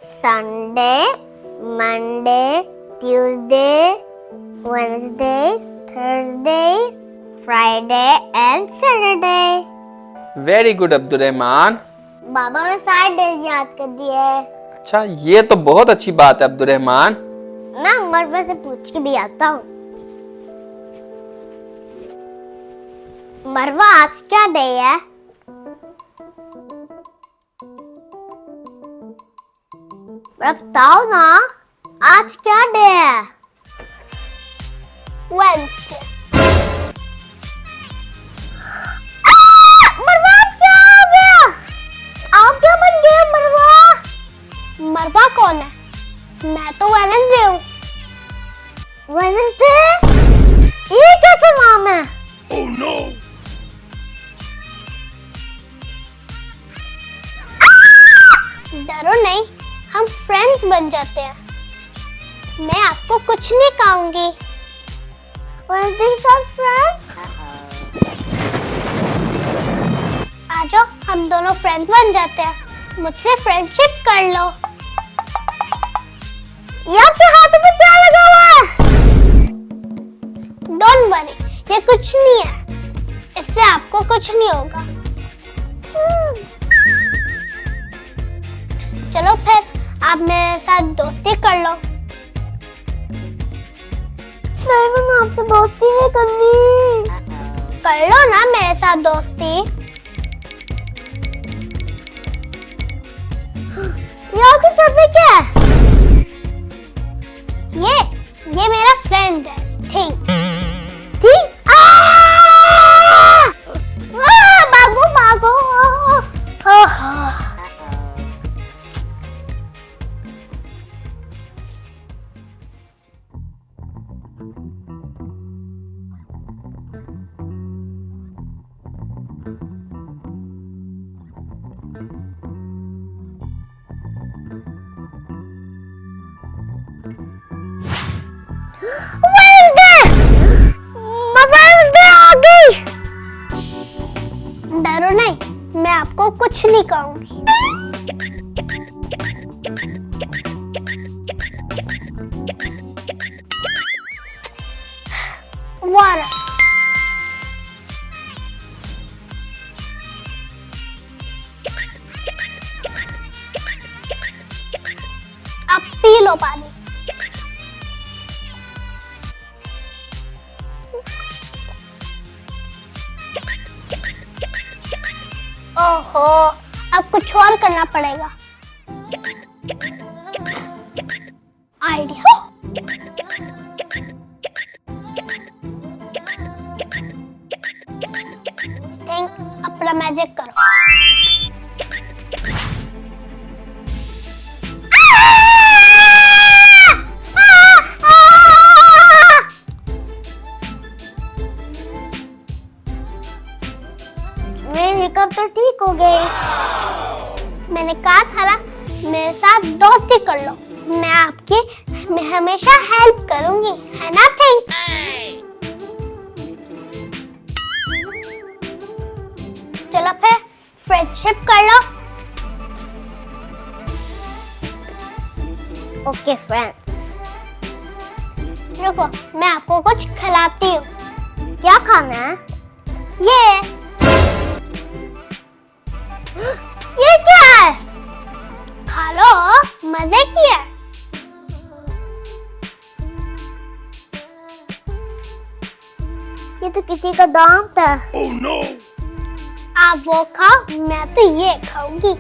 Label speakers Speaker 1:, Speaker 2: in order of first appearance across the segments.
Speaker 1: Sunday, Monday, Tuesday, Wednesday, Thursday, Friday and Saturday.
Speaker 2: Very good Abdul Rahman.
Speaker 1: बाबा ने सारे days याद कर दिए।
Speaker 2: अच्छा, ये तो बहुत अच्छी बात है अब्दुल रहमान।
Speaker 1: मैं मरवा से पूछ के भी आता हूँ। मरवा, आज क्या डे है? बताओ ना, आज क्या डे है? Wednesday। मरवा, क्या हो गया? आप क्या बन गए मरवा? मरवा कौन है? मैं तो वेडनेसडे हूँ। वेडनेसडे? ये कैसा नाम है? Oh no! डरो नहीं, हम फ्रेंड्स बन जाते हैं। मैं आपको कुछ नहीं कहूंगी। वेडनेसडे साथ फ्रेंड्स? आ जाओ, हम दोनों फ्रेंड्स बन जाते हैं। मुझसे फ्रेंडशिप कर लो। ये आपके हाथों पे क्या लगा हुआ है? डोंट वरी, ये कुछ नहीं है। इससे आपको कुछ नहीं होगा। चलो फिर, आप मेरे साथ दोस्ती कर लो। नहीं, मैं आपसे दोस्ती नहीं करनी। कर लो ना मेरे साथ दोस्ती। आपके सर पे क्या है? ये मेरा फ्रेंड है। ठीक? भागो भागो। डरो नहीं, मैं आपको कुछ नहीं कहूंगी। वाटर। अब पी लो पानी। ओहो, अब कुछ और करना पड़ेगा। आइडिया। थिंक, अपना मैजिक करो। कब तो ठीक हो गए। मैंने कहा था ना, मेरे साथ दोस्ती कर लो। मैं हमेशा हेल्प करूंगी, है ना? थिंक। चलो फिर फ्रेंडशिप कर लो। Okay friends. रुको, मैं आपको कुछ खिलाती हूँ। क्या खाना है? ये क्या है? खा लो, मजे की है। ये तो किसी का दांत है। Oh no! आप वो खाओ, मैं तो ये खाऊंगी।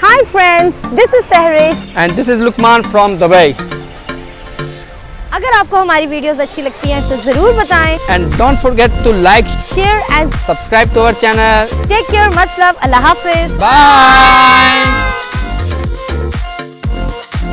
Speaker 3: Hi friends, this is Sehrish
Speaker 2: and this is Luqman from Dubai.
Speaker 3: अगर आपको हमारी वीडियोस अच्छी लगती हैं तो जरूर बताएं
Speaker 2: And don't forget to like,
Speaker 3: share and
Speaker 2: subscribe to our channel.
Speaker 3: take care, much love, Allah Hafiz.
Speaker 2: Bye.